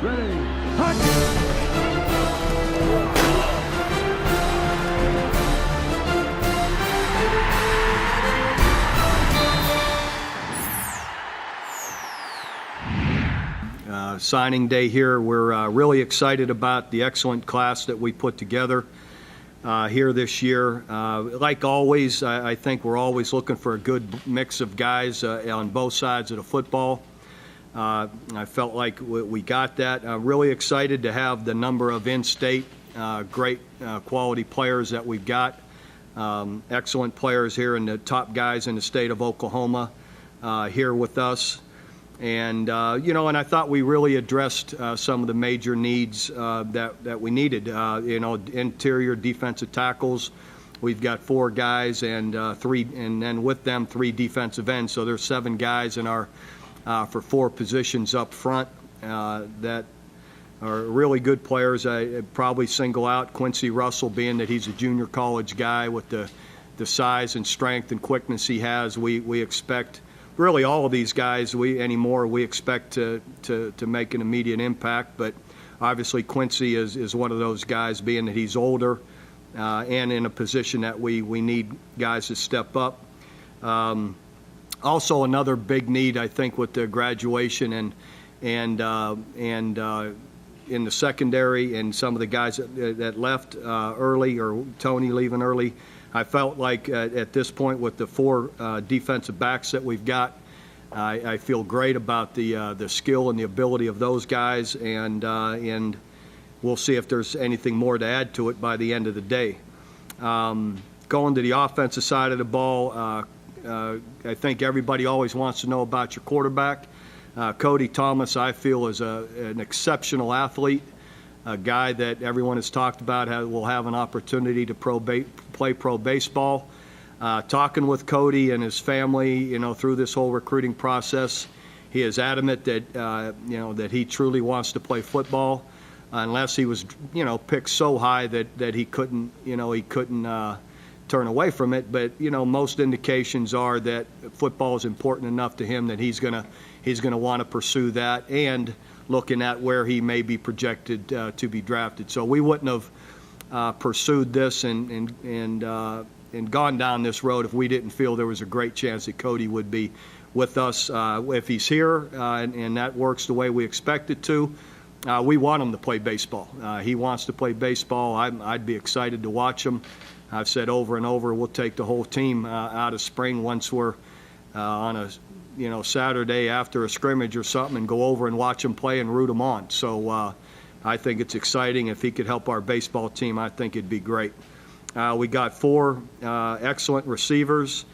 Ready, hunt! Signing day here. We're really excited about the excellent class that we put together here this year. Like always, I think we're always looking for a good mix of guys on both sides of the football. I felt like we got that. I'm really excited to have the number of in-state great quality players that we've got. Excellent players here and the top guys in the state of Oklahoma here with us. And, and I thought we really addressed some of the major needs that we needed. Interior defensive tackles, we've got 4 guys and then with them 3 defensive ends. So there's 7 guys in our for 4 positions up front that are really good players. I probably single out Quincy Russell, being that he's a junior college guy with the size and strength and quickness he has. We expect really all of these guys we expect to make an immediate impact, but obviously Quincy is one of those guys, being that he's older and in a position that we need guys to step up. Also another big need, I think, with the graduation and in the secondary and some of the guys that left early, or Tony leaving early. I felt like at this point, with the 4 defensive backs that we've got, I feel great about the skill and the ability of those guys, and we'll see if there's anything more to add to it by the end of the day. Going to the offensive side of the ball, I think everybody always wants to know about your quarterback. Cody Thomas, I feel, is an exceptional athlete. A guy that everyone has talked about will have an opportunity to play pro baseball. Talking with Cody and his family, through this whole recruiting process, he is adamant that that he truly wants to play football, unless he was picked so high that he couldn't turn away from it. But most indications are that football is important enough to him that he's gonna want to pursue that, and looking at where he may be projected to be drafted. So we wouldn't have pursued this and gone down this road if we didn't feel there was a great chance that Cody would be with us. If he's here and that works the way we expect it to, we want him to play baseball. He wants to play baseball. I'd be excited to watch him. I've said over and over, we'll take the whole team out of spring once we're on a Saturday after a scrimmage or something, and go over and watch him play and root him on. So I think it's exciting. If he could help our baseball team, I think it'd be great. We got 4 excellent receivers,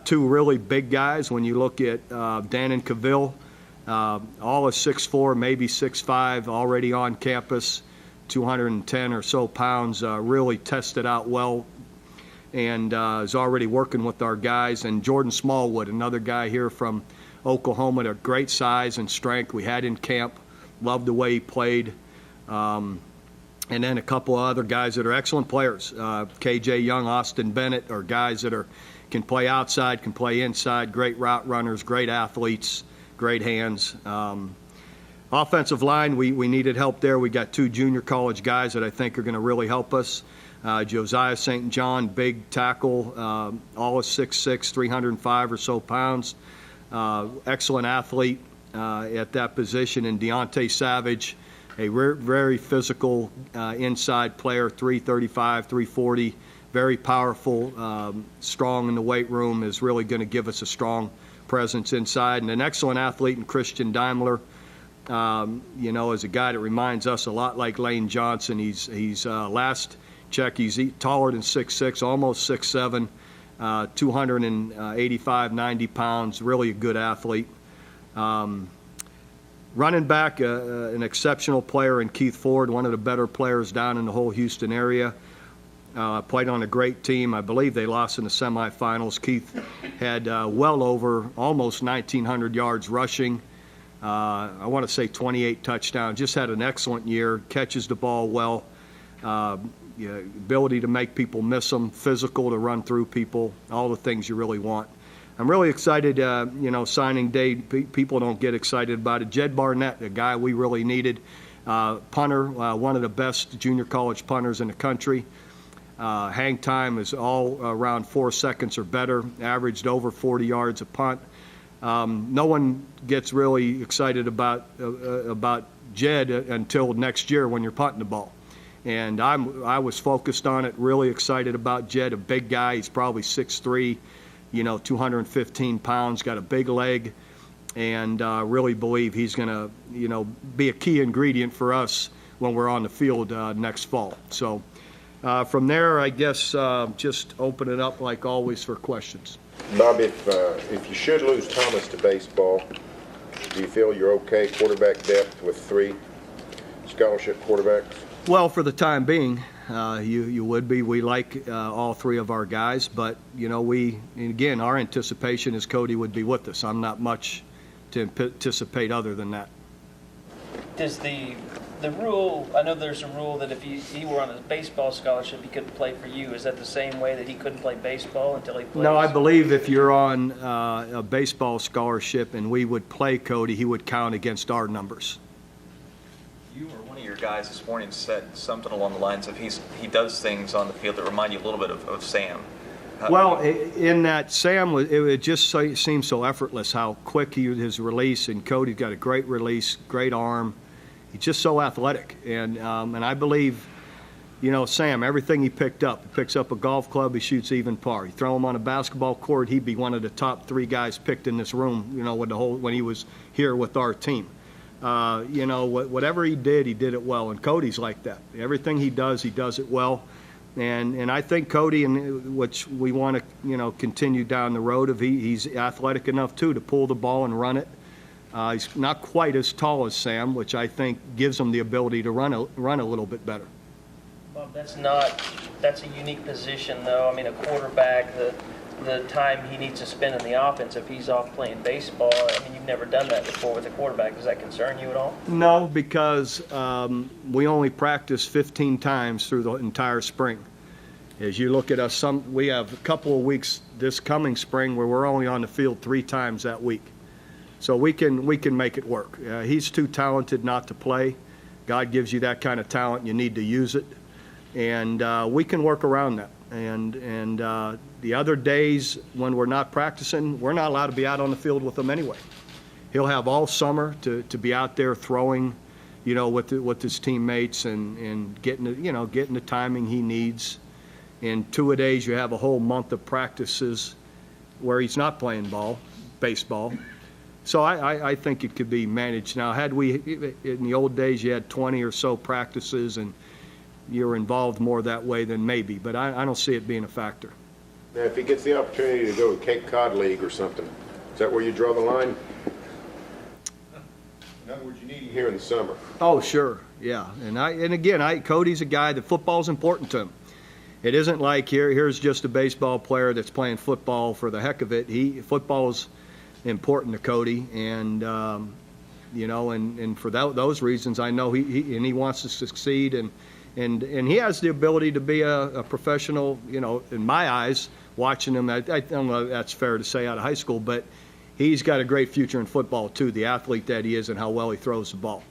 2 really big guys. When you look at Dannon Cavill, all of 6'4", maybe 6'5", already on campus, 210 or so pounds, really tested out well, and is already working with our guys. And Jordan Smallwood, another guy here from Oklahoma, a great size and strength. We had in camp, loved the way he played. And then a couple of other guys that are excellent players. KJ Young, Austin Bennett are guys that can play outside, can play inside, great route runners, great athletes, great hands. Offensive line, we needed help there. We got 2 junior college guys that I think are going to really help us. Josiah St. John, big tackle, all of 6'6", 305 or so pounds. Excellent athlete at that position. And Deontay Savage, a very physical inside player, 335, 340, very powerful, strong in the weight room, is really going to give us a strong presence inside. And an excellent athlete in Christian Daimler, is a guy that reminds us a lot like Lane Johnson. He's last check, he's taller than 6'6", almost 6'7", 285, 90 pounds, really a good athlete. Running back, an exceptional player in Keith Ford, one of the better players down in the whole Houston area. Played on a great team. I believe they lost in the semifinals. Keith had well over almost 1,900 yards rushing. I want to say 28 touchdowns. Just had an excellent year. Catches the ball well. Ability to make people miss them. Physical to run through people. All the things you really want. I'm really excited, signing day. People don't get excited about it. Jed Barnett, a guy we really needed, punter, one of the best junior college punters in the country. Hang time is all around 4 seconds or better, averaged over 40 yards a punt. No one gets really excited about Jed until next year when you're punting the ball. And I was focused on it, really excited about Jed, a big guy. He's probably 6'3", 215 pounds, got a big leg, and really believe he's going to, be a key ingredient for us when we're on the field next fall. So from there, I guess just open it up like always for questions. Bob, if you should lose Thomas to baseball, do you feel you're okay quarterback depth with 3 scholarship quarterbacks? Well, for the time being, you would be. We like all 3 of our guys, but again, our anticipation is Cody would be with us. I'm not much to anticipate other than that. Does the rule? I know there's a rule that if he were on a baseball scholarship, he couldn't play for you. Is that the same way that he couldn't play baseball until he plays? No, I believe if you're on a baseball scholarship and we would play Cody, he would count against our numbers. You or one of your guys this morning said something along the lines of he does things on the field that remind you a little bit of Sam. Well, in that Sam, it just seems so effortless how quick his release, and Cody's got a great release, great arm. He's just so athletic, and I believe, Sam, everything he picks up a golf club, he shoots even par. You throw him on a basketball court, he'd be one of the top 3 guys picked in this room, when he was here with our team. Whatever he did it well, and Cody's like that. Everything he does it well, and I think Cody, and which we want to continue down the road of, he's athletic enough too to pull the ball and run it. He's not quite as tall as Sam, which I think gives him the ability to run a little bit better. Bob, that's a unique position though. I mean, a quarterback, the time he needs to spend in the offense if he's off playing baseball. I mean, you've never done that before with a quarterback. Does that concern you at all? No, because we only practice 15 times through the entire spring. As you look at us, we have a couple of weeks this coming spring where we're only on the field 3 times that week. So we can make it work. He's too talented not to play. God gives you that kind of talent, you need to use it. And we can work around that. And the other days when we're not practicing, we're not allowed to be out on the field with him anyway. He'll have all summer to be out there throwing, with his teammates and getting the timing he needs. In 2-a-days, you have a whole month of practices where he's not playing baseball. So I think it could be managed. Now, had we, in the old days, you had 20 or so practices and you're involved more that way, than maybe, but I don't see it being a factor. Now, if he gets the opportunity to go to Cape Cod League or something, is that where you draw the line? In other words, you need him here in the summer. Oh, sure, yeah. And again, Cody's a guy that football's important to him. It isn't like here's just a baseball player that's playing football for the heck of it. Football's important to Cody, and and for those reasons, I know he wants to succeed, and he has the ability to be a professional. In my eyes, watching him, I don't know if that's fair to say out of high school, but he's got a great future in football too. The athlete that he is, and how well he throws the ball.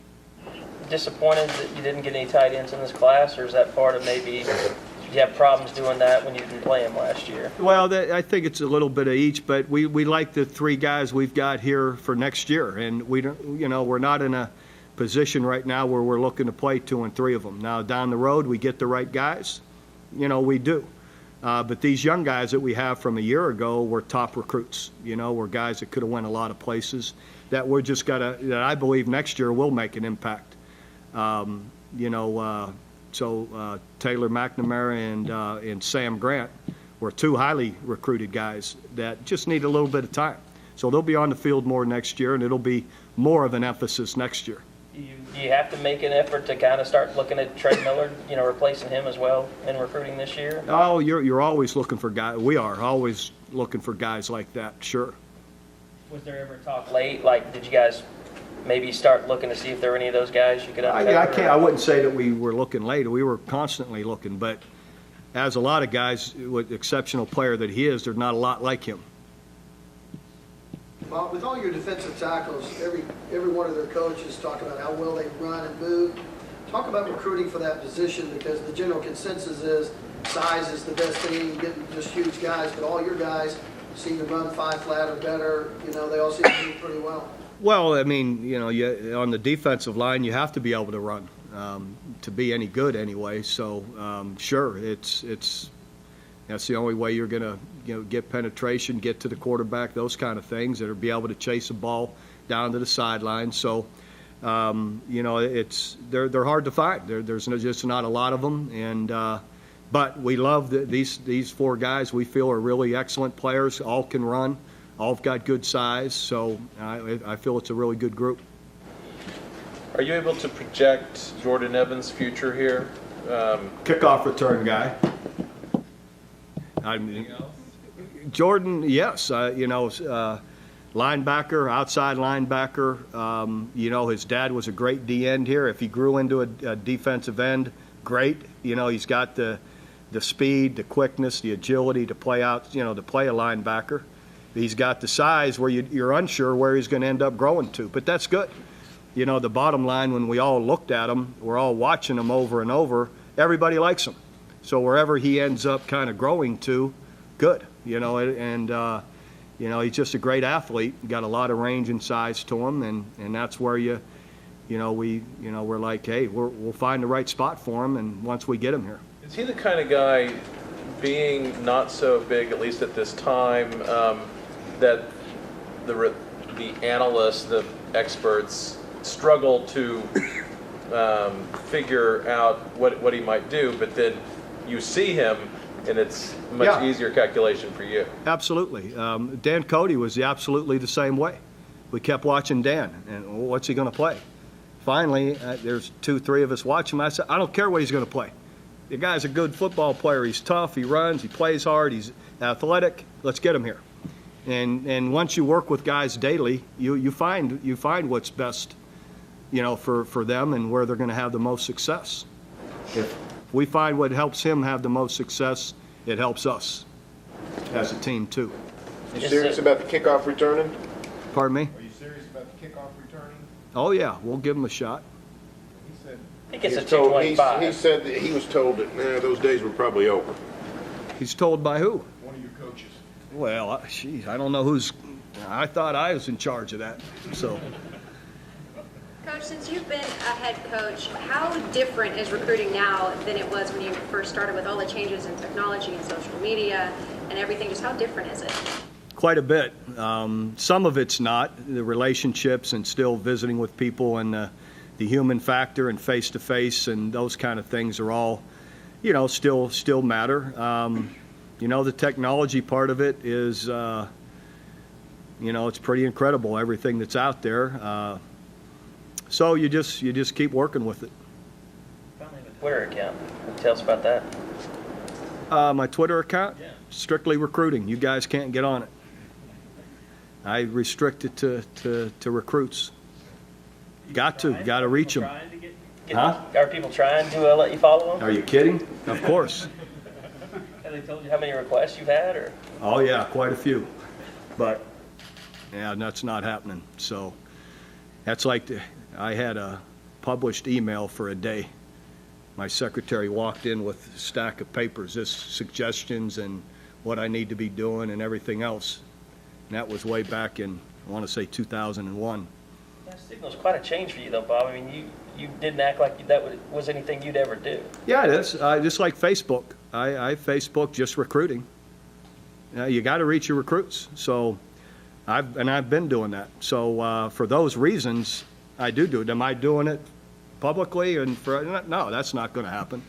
Disappointed that you didn't get any tight ends in this class, or is that part of maybe you have problems doing that when you didn't play them last year? Well, I think it's a little bit of each, but we like the 3 guys we've got here for next year, and we don't, we're not in a position right now where we're looking to play 2 and 3 of them. Now down the road, we get the right guys, we do. But these young guys that we have from a year ago were top recruits. Were guys that could have went a lot of places that we're just that I believe next year will make an impact. So Taylor McNamara and Sam Grant were 2 highly recruited guys that just need a little bit of time. So they'll be on the field more next year, and it'll be more of an emphasis next year. Do you have to make an effort to kind of start looking at Trey Miller, replacing him as well in recruiting this year? Oh, you're always looking for guys. We are always looking for guys like that, sure. Was there ever talk late? Like, did you guys maybe start looking to see if there were any of those guys you could uncover? I wouldn't say that we were looking late. We were constantly looking, but as a lot of guys, with exceptional player that he is, there's not a lot like him. Bob, with all your defensive tackles, every one of their coaches talk about how well they run and move. Talk about recruiting for that position, because the general consensus is size is the best thing, getting just huge guys, but all your guys seem to run 5 flat or better. You know, they all seem to do pretty well. Well, I mean, you know, on the defensive line, you have to be able to run to be any good anyway. So, sure, that's the only way you're going to, you know, get penetration, get to the quarterback, those kind of things, that are be able to chase a ball down to the sideline. So, you know, they're hard to find. There's just not a lot of them, and but we love these 4 guys. We feel are really excellent players. All can run. All have got good size. So I feel it's a really good group. Are you able to project Jordan Evans' future here? Kickoff return guy. Jordan, yes. You know, linebacker, outside linebacker. You know, his dad was a great D end here. If he grew into a defensive end, great. You know, he's got the speed, the quickness, the agility to play out, you know, to play a linebacker. He's got the size where you're unsure where he's going to end up growing to, but that's good. You know, the bottom line, when we all looked at him, we're all watching him over and over, everybody likes him. So wherever he ends up kind of growing to, good. You know, and you know, he's just a great athlete. Got a lot of range and size to him, and that's where we're like, hey, we'll find the right spot for him, and once we get him here. Is he the kind of guy, being not so big, at least at this time, that the analysts, the experts, struggle to figure out what he might do, but then you see him, and it's a much easier calculation for you? Absolutely. Dan Cody was absolutely the same way. We kept watching Dan, and what's he going to play? Finally, there's 2-3 of us watching him. I said, I don't care what he's going to play. The guy's a good football player. He's tough. He runs. He plays hard. He's athletic. Let's get him here. And once you work with guys daily, you find what's best, you know, for them and where they're going to have the most success. If we find what helps him have the most success, it helps us as a team too. You serious about the kickoff returning? Pardon me? Are you serious about the kickoff returning? Oh yeah, we'll give him a shot. He said He gets a he's told- he's- 225. He said that he was told that those days were probably over. He's told by who? One of your coaches. Well, geez, I don't know who's. I thought I was in charge of that. So. Coach, since you've been a head coach, how different is recruiting now than it was when you first started with all the changes in technology and social media and everything? Just how different is it? Quite a bit. Some of it's not. The relationships and still visiting with people and the human factor and face-to-face and those kind of things are all, you know, still matter. You know, the technology part of it is, you know, it's pretty incredible, everything that's out there. So you just keep working with it. Finally have a Twitter account. Tell us about that. My Twitter account? Yeah. Strictly recruiting. You guys can't get on it. I restrict it to recruits. Got to reach them. Huh? Are people trying to let you follow them? Are you kidding? Of course. Have they told you how many requests you've had, or? Oh yeah, quite a few. But yeah, that's not happening. So that's like I had a published email for a day. My secretary walked in with a stack of papers, just suggestions and what I need to be doing and everything else. And that was way back in, I want to say 2001. That signal's quite a change for you, though, Bob. I mean, you didn't act like that was anything you'd ever do. Yeah, it is. Just like Facebook. I Facebook just recruiting. You got to reach your recruits. So I've been doing that. So for those reasons, I do it. Am I doing it publicly? No, that's not going to happen.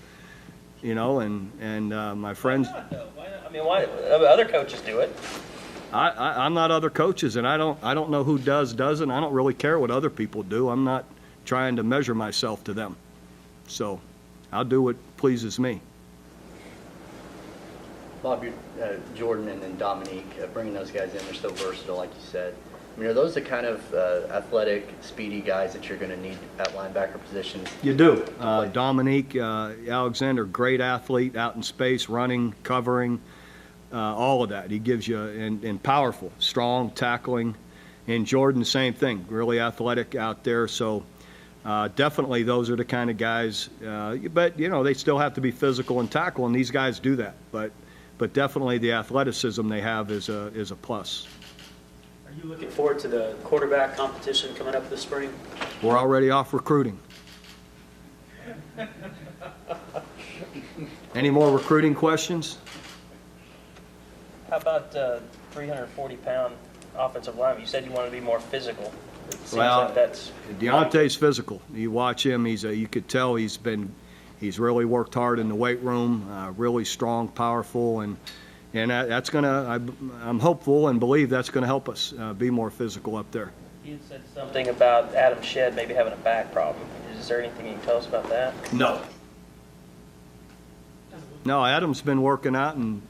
You know, and my friends. Why not, though? Why not? I mean, why other coaches do it? I'm not other coaches, and I don't know who doesn't. I don't really care what other people do. I'm not trying to measure myself to them. So I'll do what pleases me. Bob, Jordan and then Dominique, bringing those guys in, they're so versatile, like you said. I mean, are those the kind of athletic, speedy guys that you're going to need at linebacker positions? You do. Dominique Alexander, great athlete, out in space, running, covering, all of that. He gives you, and powerful, strong, tackling. And Jordan, the same thing, really athletic out there. So definitely those are the kind of guys. But, they still have to be physical and tackle, and these guys do that. But definitely the athleticism they have is a plus. Are you looking forward to the quarterback competition coming up this spring? We're already off recruiting. Any more recruiting questions? How about 340-pound offensive lineman? You said you wanted to be more physical. It seems like that's Deontay's physical. You watch him; you could tell he's really worked hard in the weight room. Really strong, powerful, and that's gonna. I'm hopeful and believe that's gonna help us be more physical up there. You had said something about Adam Shedd maybe having a back problem. Is there anything you can tell us about that? No, Adam's been working out and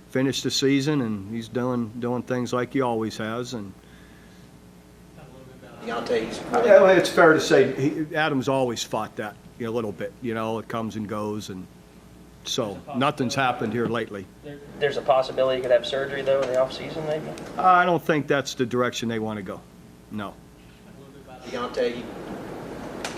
finished the season, and he's doing things like he always has. And Deontay's. yeah, it's fair to say Adam's always fought that a little bit. It comes and goes, and so nothing's happened here lately. There's a possibility he could have surgery though in the off season, maybe. I don't think that's the direction they want to go. No. Deontay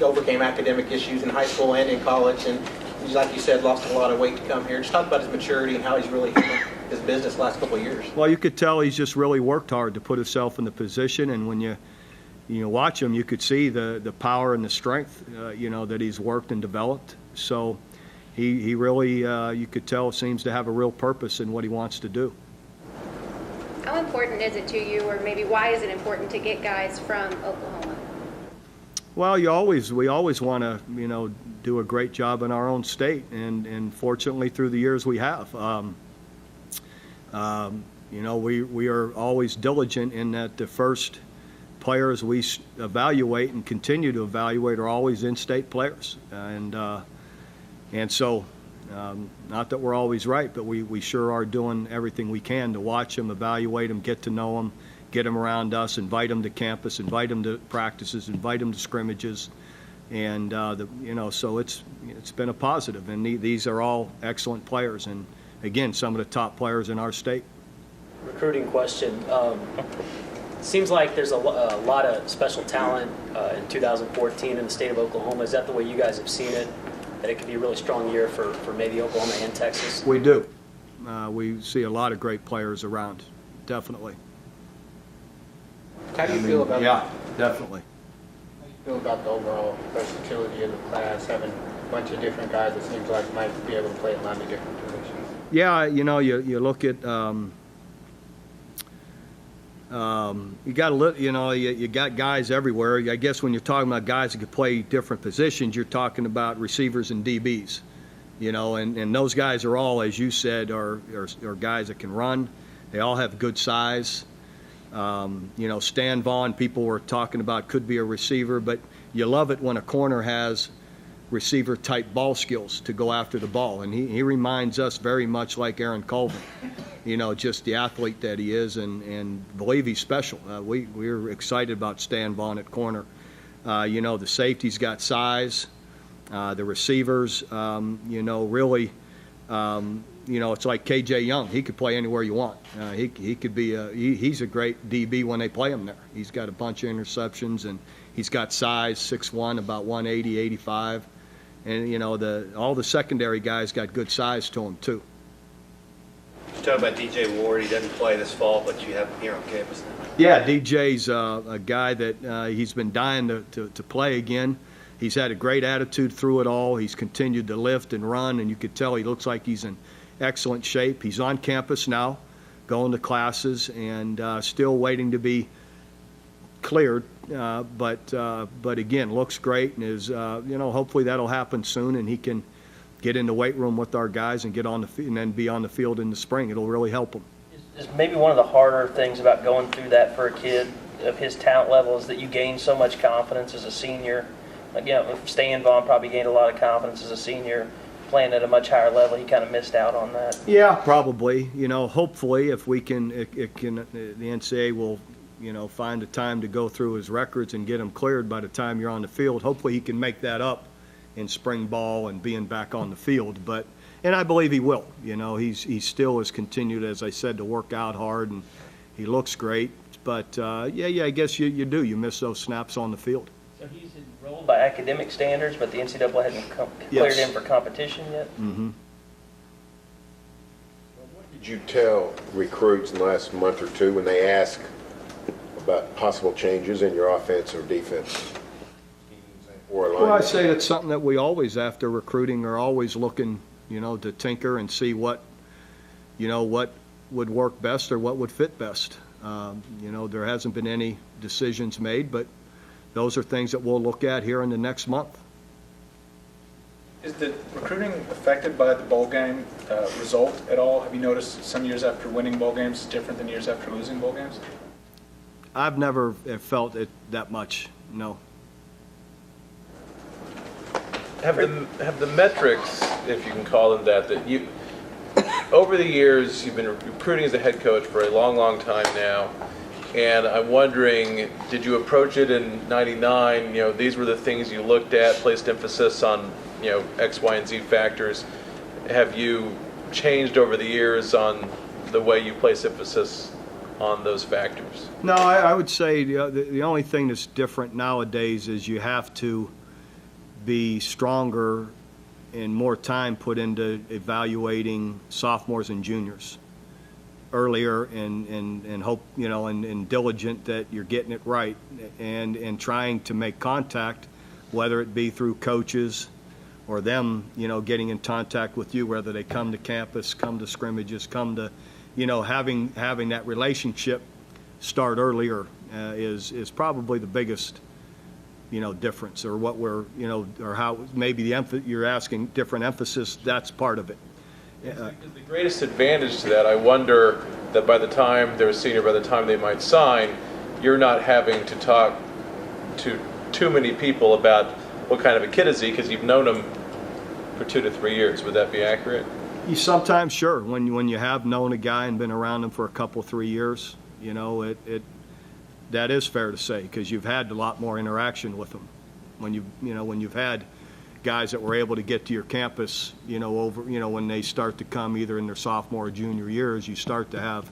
overcame academic issues in high school and in college, and he's, like you said, lost a lot of weight to come here. Just talk about his maturity and how he's really handled his business the last couple of years. Well, you could tell he's just really worked hard to put himself in the position, and when you watch him, you could see the power and the strength, that he's worked and developed. So he really, you could tell, seems to have a real purpose in what he wants to do. How important is it to you, or maybe why is it important to get guys from Oklahoma? Well, we always want to, do a great job in our own state, and fortunately through the years we have. We are always diligent in that the first players we evaluate and continue to evaluate are always in-state players, and so not that we're always right, but we sure are doing everything we can to watch them, evaluate them, get to know them, get them around us, invite them to campus, invite them to practices, invite them to scrimmages, and so it's been a positive. And these are all excellent players, and again, some of the top players in our state. Recruiting question. Seems like there's a lot of special talent in 2014 in the state of Oklahoma. Is that the way you guys have seen it? That it could be a really strong year for maybe Oklahoma and Texas? We do. We see a lot of great players around, definitely. How do you feel about Yeah, definitely. How do you feel about the overall versatility of the class, having a bunch of different guys that seems like might be able to play a lot of different positions? Yeah, you look at you got to look. You got guys everywhere. I guess when you're talking about guys that could play different positions, you're talking about receivers and DBs. And those guys are all, as you said, are guys that can run. They all have good size. Stan Vaughn, people were talking about could be a receiver, but you love it when a corner has receiver-type ball skills to go after the ball. And he reminds us very much like Aaron Colvin, just the athlete that he is, and believe he's special. We're excited about Stan Vaughn at corner. The safety's got size. The receivers, really, it's like KJ Young. He could play anywhere you want. He could be he's a great DB when they play him there. He's got a bunch of interceptions, and he's got size, 6'1", about 180, 85. And, all the secondary guys got good size to them, too. You talk about DJ Ward. He doesn't play this fall, but you have him here on campus now. Yeah, DJ's a guy that he's been dying to play again. He's had a great attitude through it all. He's continued to lift and run, and you could tell he looks like he's in excellent shape. He's on campus now, going to classes, and still waiting to be cleared. But again, looks great, and is hopefully that'll happen soon, and he can get in the weight room with our guys and get on the and then be on the field in the spring. It'll really help him. Is maybe one of the harder things about going through that for a kid of his talent level is that you gain so much confidence as a senior. Like, Stan Vaughn probably gained a lot of confidence as a senior, playing at a much higher level. He kind of missed out on that. Yeah, probably. Hopefully, if we can, the NCAA will, find a time to go through his records and get him cleared by the time you're on the field. Hopefully, he can make that up in spring ball and being back on the field. And I believe he will. He still has continued, as I said, to work out hard, and he looks great. Yeah, I guess you do. You miss those snaps on the field. So he's enrolled by academic standards, but the NCAA hasn't cleared him for competition yet? Mm-hmm. What did you tell recruits in the last month or two when they ask about possible changes in your offense or defense? Or Well, I say it's something that we always, after recruiting, are always looking, to tinker and see what would work best or what would fit best. There hasn't been any decisions made, but those are things that we'll look at here in the next month. Is the recruiting affected by the bowl game result at all? Have you noticed some years after winning bowl games is different than years after losing bowl games? I've never felt it that much, no. Have the metrics, if you can call them that you, over the years, you've been recruiting as a head coach for a long, long time now, and I'm wondering, did you approach it in '99? These were the things you looked at, placed emphasis on, X, Y, and Z factors. Have you changed over the years on the way you place emphasis on those factors? No, I would say the only thing that's different nowadays is you have to be stronger and more time put into evaluating sophomores and juniors earlier and hope, and diligent that you're getting it right and trying to make contact, whether it be through coaches or them, getting in contact with you, whether they come to campus, come to scrimmages, come to, having that relationship start earlier is probably the biggest difference, or what we're, or how maybe you're asking different emphasis, that's part of it. The greatest advantage to that, I wonder that by the time they're a senior, by the time they might sign, you're not having to talk to too many people about what kind of a kid is he, because you've known him for 2 to 3 years. Would that be accurate? You sometimes, sure, when you have known a guy and been around him for a couple, 3 years, that is fair to say, because you've had a lot more interaction with them. When you've had guys that were able to get to your campus, when they start to come either in their sophomore or junior years, you start to have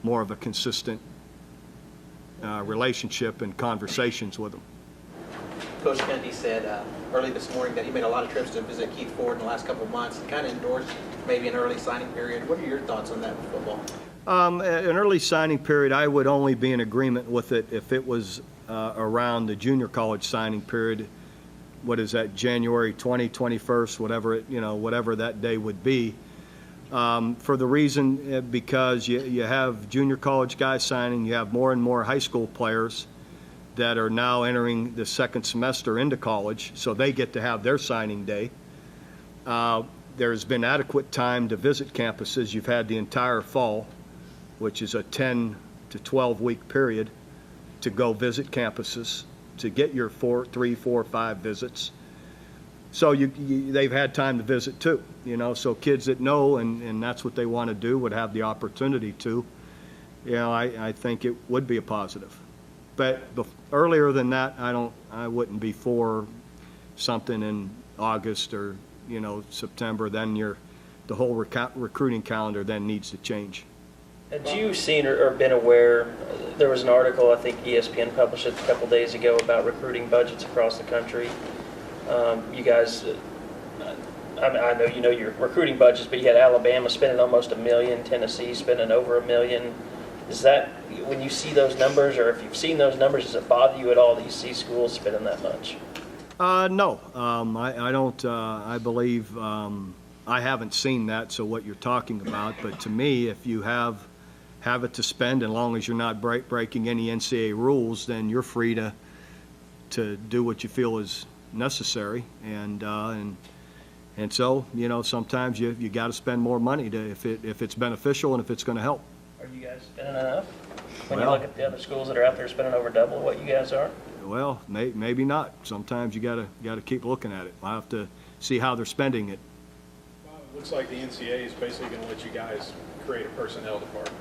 more of a consistent relationship and conversations with them. Coach Kennedy said early this morning that he made a lot of trips to visit Keith Ford in the last couple of months, kind of endorsed maybe an early signing period. What are your thoughts on that with football? An early signing period, I would only be in agreement with it if it was around the junior college signing period. What is that, January 20, 21st, whatever that day would be. For the reason, because you have junior college guys signing, you have more and more high school players that are now entering the second semester into college, so they get to have their signing day. There's been adequate time to visit campuses. You've had the entire fall, which is a 10 to 12 week period, to go visit campuses, to get your 3, 4, 5 visits. So they've had time to visit too, so kids that know and that's what they want to do would have the opportunity to. I think it would be a positive. But earlier than that, I wouldn't be for something in August or, September. Then the whole recruiting calendar then needs to change. Had you seen or been aware, there was an article, I think ESPN published it a couple days ago, about recruiting budgets across the country. You guys, I know you know your recruiting budgets, but you had Alabama spending almost $1 million, Tennessee spending over $1 million. Is that, when you see those numbers, or if you've seen those numbers, does it bother you at all that you see schools spending that much? No, I don't. I believe I haven't seen that, so what you're talking about. But to me, if you have it to spend, as long as you're not breaking any NCAA rules, then you're free to do what you feel is necessary. And so, sometimes you got to spend more money if it's beneficial and if it's going to help. Are you guys spending enough? When you look at the other schools that are out there spending over double what you guys are? Well, maybe not. Sometimes you got to keep looking at it. I'll have to see how they're spending it. Well, it looks like the NCAA is basically going to let you guys create a personnel department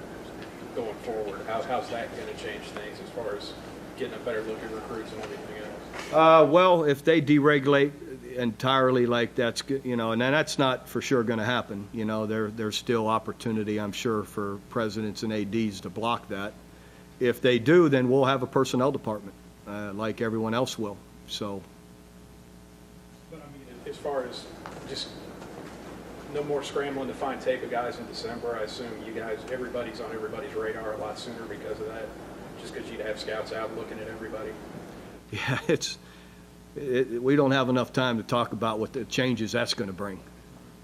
going forward. How's that going to change things as far as getting a better look at recruits and everything else? Well, if they deregulate entirely like that's, and that's not for sure going to happen. There's still opportunity, I'm sure, for presidents and ADs to block that. if they do, then we'll have a personnel department, like everyone else will, so. But I mean, as far as just no more scrambling to find tape of guys in December, I assume you guys, everybody's on everybody's radar a lot sooner because of that, just because you'd have scouts out looking at everybody. Yeah, we don't have enough time to talk about what the changes that's going to bring.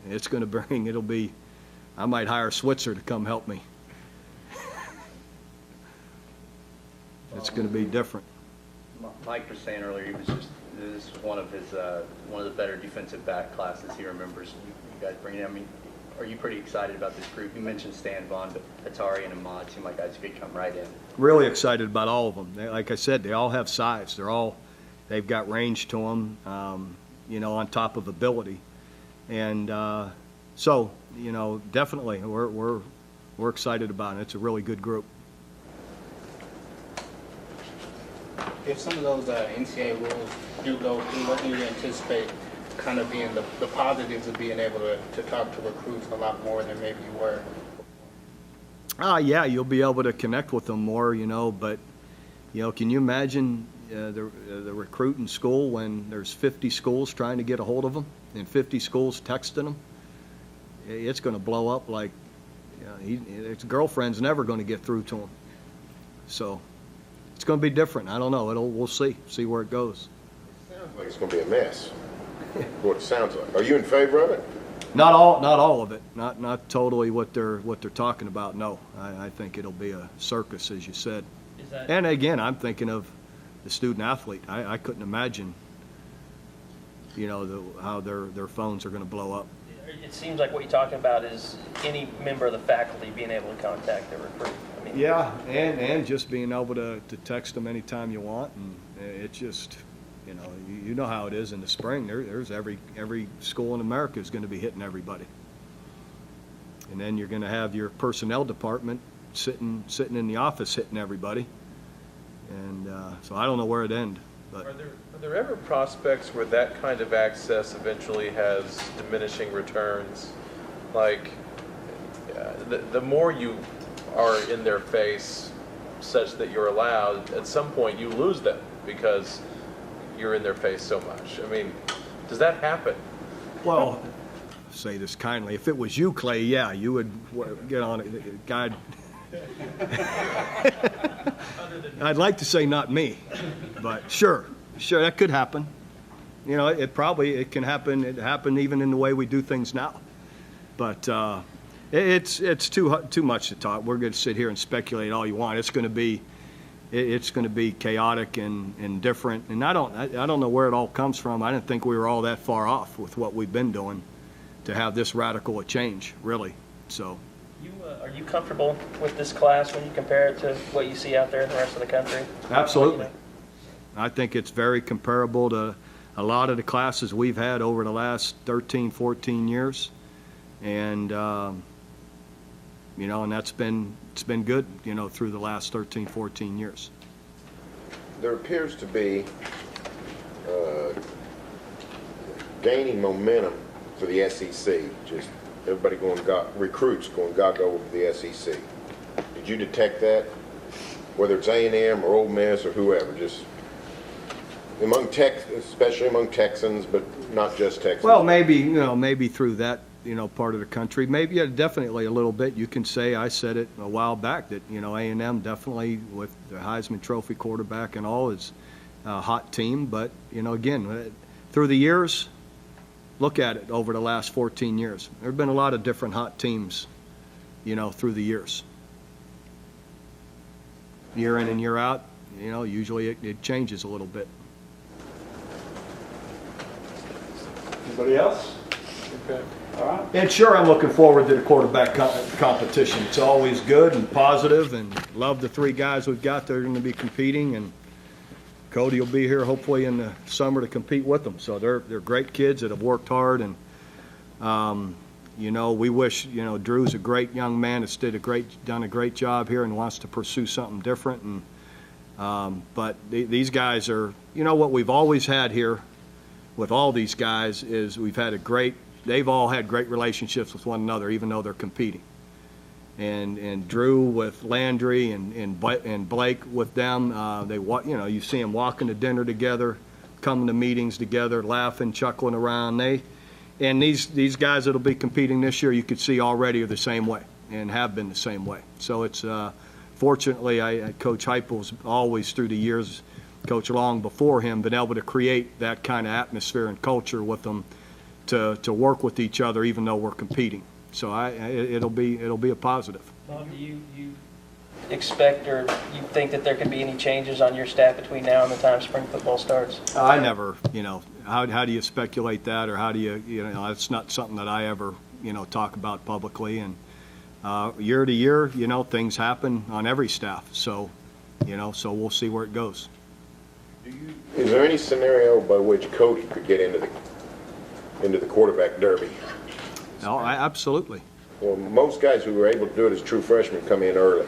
It's going to bring, it'll be, I might hire Switzer to come help me. It's going to be different. Mike was saying earlier, this is one of the better defensive back classes he remembers. You guys bringing in. I mean, are you pretty excited about this group? You mentioned Stan Vaughn, but Atari and Ahmad seem like guys who could come right in. Really excited about all of them. Like I said, they all have size. They've got range to them, on top of ability. And so, definitely, we're excited about it. It's a really good group. If some of those NCAA rules do go through, what do you anticipate kind of being the positives of being able to talk to recruits a lot more than maybe you were? Yeah, you'll be able to connect with them more, but, can you imagine the recruit in school when there's 50 schools trying to get a hold of them and 50 schools texting them? It's going to blow up like, his girlfriend's never going to get through to him. So it's going to be different. I don't know. We'll see where it goes. Sounds like it's going to be a mess. What it sounds like. Are you in favor of it? Not all of it. Not totally what they're talking about. No, I think it'll be a circus, as you said. And again, I'm thinking of the student athlete. I couldn't imagine, how their phones are going to blow up. It seems like what you're talking about is any member of the faculty being able to contact their recruit. I mean, yeah, and just being able to text them anytime you want, and it just, you know how it is in the spring. There's every school in America is going to be hitting everybody, and then you're going to have your personnel department sitting in the office hitting everybody, and so I don't know where it ends. But Are there ever prospects where that kind of access eventually has diminishing returns? Like, the more you are in their face such that you're allowed, at some point you lose them because you're in their face so much. I mean, does that happen? Well, say this kindly, if it was you, Clay, yeah, you would get on it. God, I'd like to say not me, but sure, that could happen. It can happen. It happened even in the way we do things now. But it's too much to talk. We're going to sit here and speculate all you want. It's going to be chaotic and different. And I don't know where it all comes from. I didn't think we were all that far off with what we've been doing to have this radical a change, really. So. Are you comfortable with this class when you compare it to what you see out there in the rest of the country? Absolutely. I think it's very comparable to a lot of the classes we've had over the last 13, 14 years. And, and it's been good, through the last 13, 14 years. There appears to be gaining momentum for the SEC. Just everybody recruits going gaga over the SEC. Did you detect that? Whether it's A&M or Ole Miss or whoever, just especially among Texans, but not just Texans. Well, maybe through that, part of the country. Maybe, definitely a little bit. You can say, I said it a while back, that, A&M definitely with the Heisman Trophy quarterback and all is a hot team. But, again, through the years, look at it over the last 14 years. There have been a lot of different hot teams, through the years. Year in and year out, usually it changes a little bit. Anybody else? Okay. All right. And sure, I'm looking forward to the quarterback competition. It's always good and positive, and love the three guys we've got that are going to be competing. And Cody will be here hopefully in the summer to compete with them. So they're great kids that have worked hard, and we wish Drew's a great young man that's done a great job here and wants to pursue something different. And but these guys are what we've always had here with all these guys is they've all had great relationships with one another, even though they're competing. and Drew with Landry and Blake with them. You see them walking to dinner together, coming to meetings together, laughing, chuckling around. And these guys that'll be competing this year, you could see already are the same way and have been the same way. So it's fortunately, Coach Heupel's always through the years, Coach Long before him, been able to create that kind of atmosphere and culture with them to work with each other, even though we're competing. So it'll be a positive. Bob, do you expect or you think that there could be any changes on your staff between now and the time spring football starts? I never, how do you speculate that, or how do you, that's not something that I ever, talk about publicly. And year to year, things happen on every staff. So, so we'll see where it goes. Is there any scenario by which Cody could get into the quarterback derby? No, absolutely. Well, most guys who were able to do it as true freshmen come in early.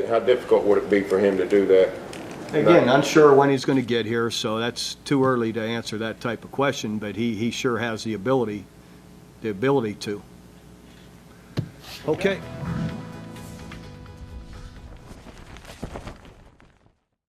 How difficult would it be for him to do that? Again, unsure when he's going to get here, so that's too early to answer that type of question, but he sure has the ability to. Okay.